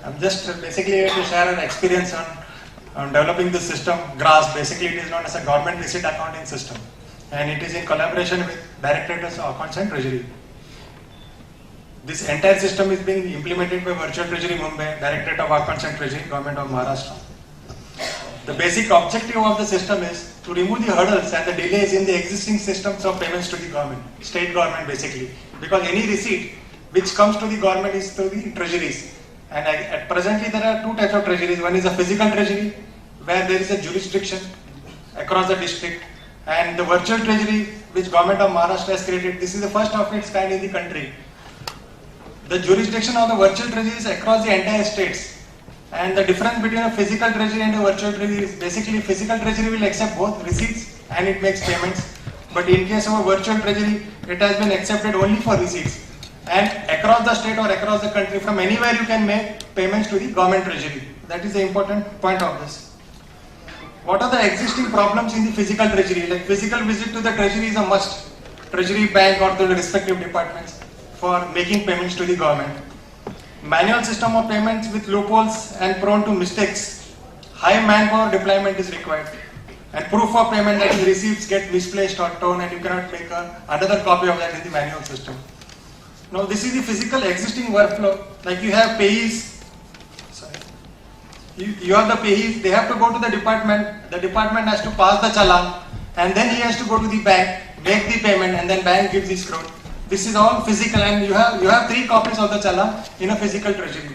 I'm just basically here to share an experience on developing this system, GRAS. Basically, it is known as a government receipt accounting system, and it is in collaboration with Directorate of Accounts and Treasury. This entire system is being implemented by Virtual Treasury Mumbai, Directorate of Accounts and Treasury, Government of Maharashtra. The basic objective of the system is to remove the hurdles and the delays in the existing systems of payments to the government, state government basically. Because any receipt which comes to the government is through the treasuries. And at presently there are two types of treasuries. One is a physical treasury where there is a jurisdiction across the district, and the virtual treasury which Government of Maharashtra has created. This is the first of its kind in the country. The jurisdiction of the virtual treasury is across the entire states. And the difference between a physical treasury and a virtual treasury is basically physical treasury will accept both receipts and it makes payments. But in case of a virtual treasury, it has been accepted only for receipts. And across the state or across the country, from anywhere you can make payments to the government treasury. That is the important point of this. What are the existing problems in the physical treasury? Like physical visit to the treasury is a must. Treasury bank or to the respective departments for making payments to the government. Manual system of payments with loopholes and prone to mistakes. High manpower deployment is required. And proof of payment, that is receipts, get misplaced or torn and you cannot make another copy of that in the manual system. Now this is the physical existing workflow. Like you have payees, you have the payees, they have to go to the department has to pass the challan, and then he has to go to the bank, make the payment, and then bank gives the scroll. This is all physical, and you have 3 copies of the challan in a physical treasury.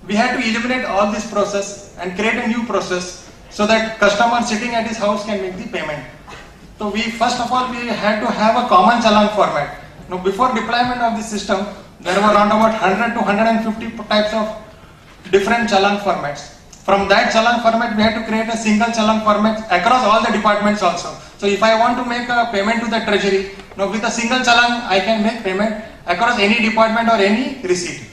We had to eliminate all this process and create a new process so that customer sitting at his house can make the payment. So first of all we had to have a common challan format. Now before deployment of the system, there were around about 100 to 150 types of different challan formats. From that challan format, we had to create a single challan format across all the departments also. So if I want to make a payment to the treasury, now with a single challan, I can make payment across any department or any receipt.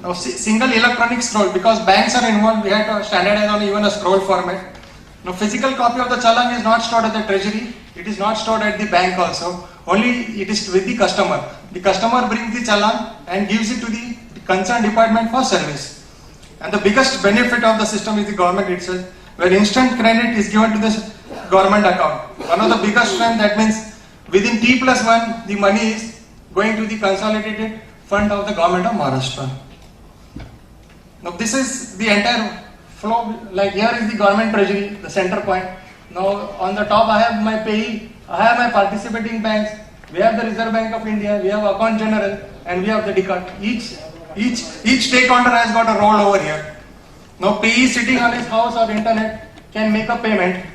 Now single electronic scroll, because banks are involved, we had to standardize on even a scroll format. Now physical copy of the challan is not stored at the treasury, it is not stored at the bank also, only it is with the customer. The customer brings the challan and gives it to the concerned department for service. And the biggest benefit of the system is the government itself, where instant credit is given to the government account. One of the biggest strength, that means within T+1, the money is going to the consolidated fund of the government of Maharashtra. Now this is the entire flow. Like here is the government treasury, the center point. Now on the top I have my payee, I have my participating banks, we have the Reserve Bank of India, we have Account General, and we have the DICOT. Each stakeholder has got a role over here. Now payee sitting on his house or internet can make a payment.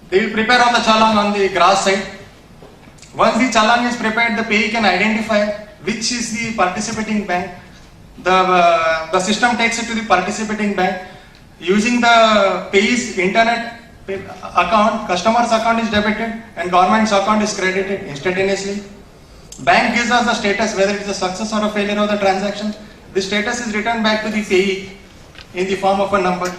They will prepare on the challan on the GRAS side. Once the challan is prepared, the payee can identify which is the participating bank. The system takes it to the participating bank. Using the payee's internet account, customer's account is debited and government's account is credited instantaneously. Bank gives us the status, whether it is a success or a failure of the transaction. The status is returned back to the payee in the form of a number.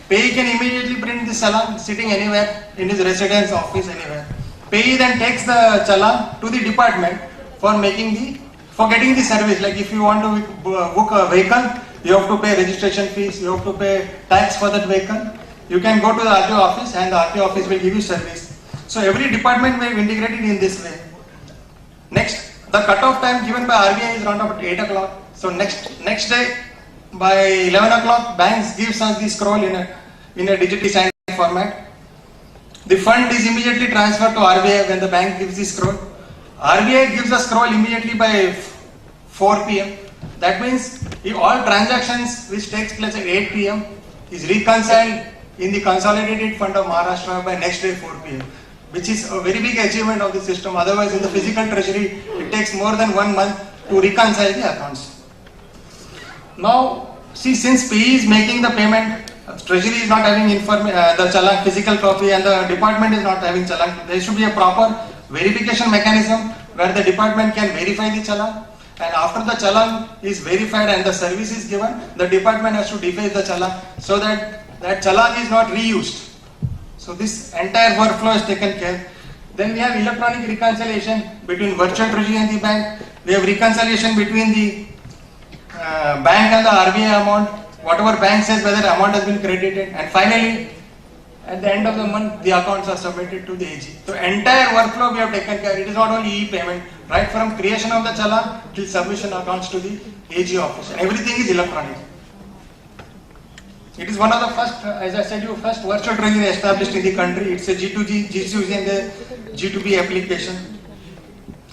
Payee can immediately print the challan sitting anywhere in his residence, office, anywhere. Payee then takes the challan to the department for getting the service. Like if you want to book a vehicle, you have to pay registration fees, you have to pay tax for that vehicle. You can go to the RTO office and the RTO office will give you service. So every department will be integrated in this way. Next, the cutoff time given by RBI is around about 8 o'clock. So next day by 11 o'clock, banks gives us the scroll in a digitally signed format. The fund is immediately transferred to RBI when the bank gives the scroll. RBI gives the scroll immediately by 4 p.m. That means if all transactions which takes place at 8 p.m. is reconciled in the consolidated fund of Maharashtra by next day 4 p.m. which is a very big achievement of the system. Otherwise in the physical treasury, it takes more than 1 month to reconcile the accounts. Now, see, since payee is making the payment, treasury is not having the challan physical copy and the department is not having challan, there should be a proper verification mechanism where the department can verify the challan, and after the challan is verified and the service is given, the department has to deface the challan so that challan is not reused. So this entire workflow is taken care. Then we have electronic reconciliation between virtual treasury and the bank. We have reconciliation between the bank and the RBI amount. Whatever bank says whether amount has been credited. And finally, at the end of the month, the accounts are submitted to the AG. So entire workflow we have taken care. It is not only e-payment, right from creation of the challan till submission accounts to the AG office. And everything is electronic. It is one of the first, as I said, first virtual treasury established in the country. It's a G2G, G2G and a G2B application.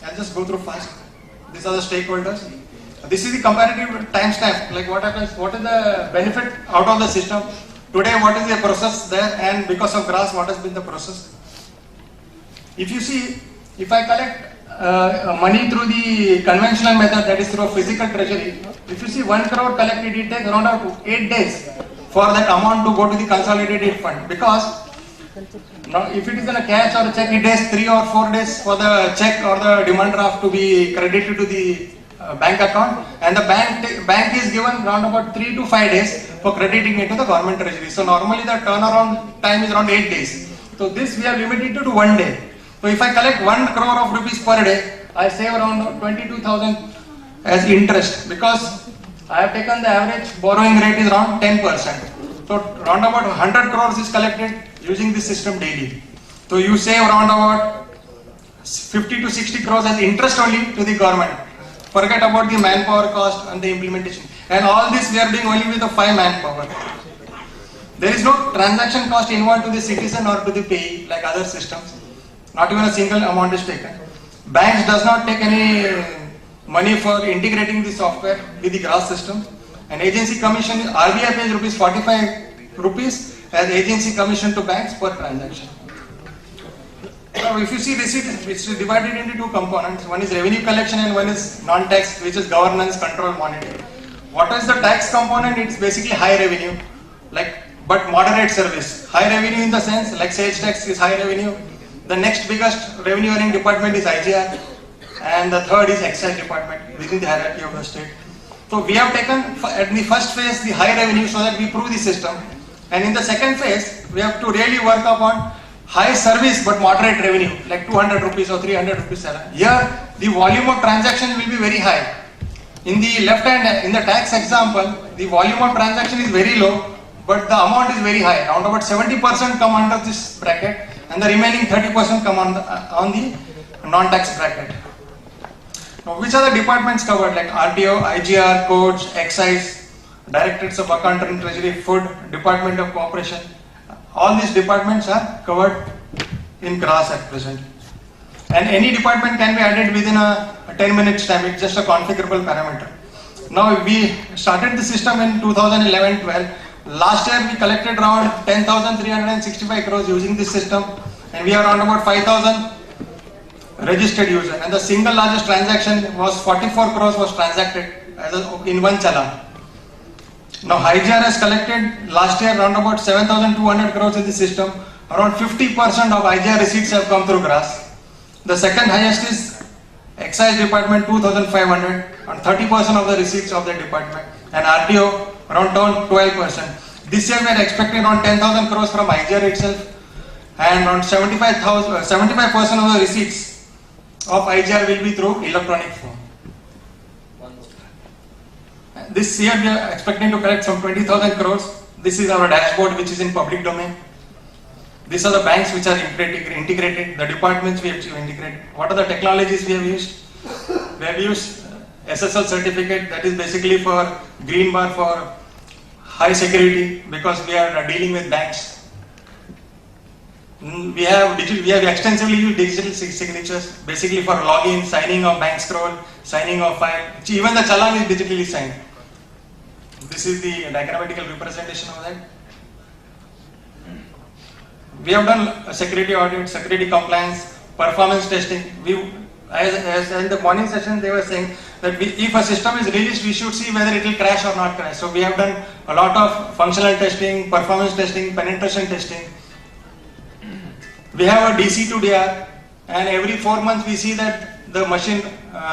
I'll just go through fast. These are the stakeholders. This is the comparative timestamp. Like what happens, what is the benefit out of the system? Today, what is the process there, and because of GRAS, what has been the process? If you see, if I collect money through the conventional method, that is through physical treasury, if you see 1 crore collected, it takes around 8 days for that amount to go to the consolidated fund. Because now, if it is in a cash or a check, it takes 3 or 4 days for the check or the demand draft to be credited to the bank account, and the bank is given around about 3 to 5 days for crediting it to the government treasury. So normally the turnaround time is around 8 days. So this we have limited to 1 day. So if I collect 1 crore of rupees per day, I save around 22,000 as interest, because I have taken the average borrowing rate is around 10%. So around about 100 crores is collected using this system daily. So you save around about 50 to 60 crores as interest only to the government. Forget about the manpower cost and the implementation. And all this we are doing only with the 5 manpower. There is no transaction cost involved to the citizen or to the payee like other systems. Not even a single amount is taken. Banks does not take any money for integrating the software with the GRAS system. And agency commission, RBI pays rupees 45 rupees as agency commission to banks per transaction. Now, if you see receipt, it's divided into 2 components. One is revenue collection and one is non-tax, which is governance, control, monitoring. What is the tax component? It's basically high revenue, but moderate service. High revenue in the sense, like sales tax is high revenue. The next biggest revenue earning department is IGR, and the third is excise department within the hierarchy of the state. So we have taken at the first phase the high revenue so that we prove the system, and in the second phase we have to really work upon high service but moderate revenue, like 200 rupees or 300 rupees. Here, the volume of transaction will be very high. In the left hand, in the tax example, the volume of transaction is very low, but the amount is very high. Around about 70% come under this bracket, and the remaining 30% come on the non-tax bracket. Now, which are the departments covered? Like RTO, IGR, codes, excise, Directorates of Account and Treasury, Food, Department of Cooperation. All these departments are covered in GRAS at present. And any department can be added within a 10 minutes time. It's just a configurable parameter. Now we started the system in 2011-12. Last year we collected around 10,365 crores using this system, and we are around about 5,000 registered users. And the single largest transaction was 44 crores was transacted in one challan. Now IGR has collected last year around about 7,200 crores in the system. Around 50% of IGR receipts have come through GRAS. The second highest is Excise Department, 2,500, and 30% of the receipts of the department. And RTO around 12%. This year we are expecting around 10,000 crores from IGR itself, and around 75% of the receipts of IGR will be through electronic form. This year we are expecting to collect some 20,000 crores. This is our dashboard, which is in public domain. These are the banks which are integrated, the departments we have integrated. What are the technologies we have used? We have used SSL certificate, that is basically for green bar for high security, because we are dealing with banks. We have extensively used digital signatures, basically for login, signing of bank scroll, signing of file. Even the challan is digitally signed. This is the diagrammatical representation of that. We have done a security audit, security compliance, performance testing. As in the morning session, they were saying that if a system is released, we should see whether it will crash or not crash. So we have done a lot of functional testing, performance testing, penetration testing. We have a DC to DR, and every 4 months we see that the machine,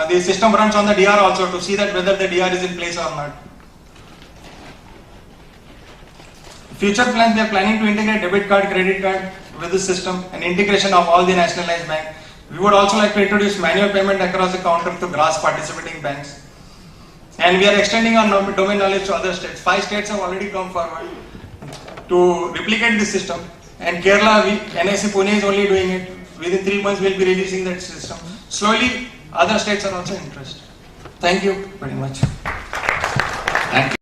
the system runs on the DR also to see that whether the DR is in place or not. Future plans, they are planning to integrate debit card, credit card, with the system and integration of all the nationalized banks. We would also like to introduce manual payment across the counter to GRAS participating banks. And we are extending our domain knowledge to other states. 5 states have already come forward to replicate this system. And Kerala, NIC Pune is only doing it. Within 3 months, we will be releasing that system. Slowly, other states are also interested. Thank you very much. Thank you.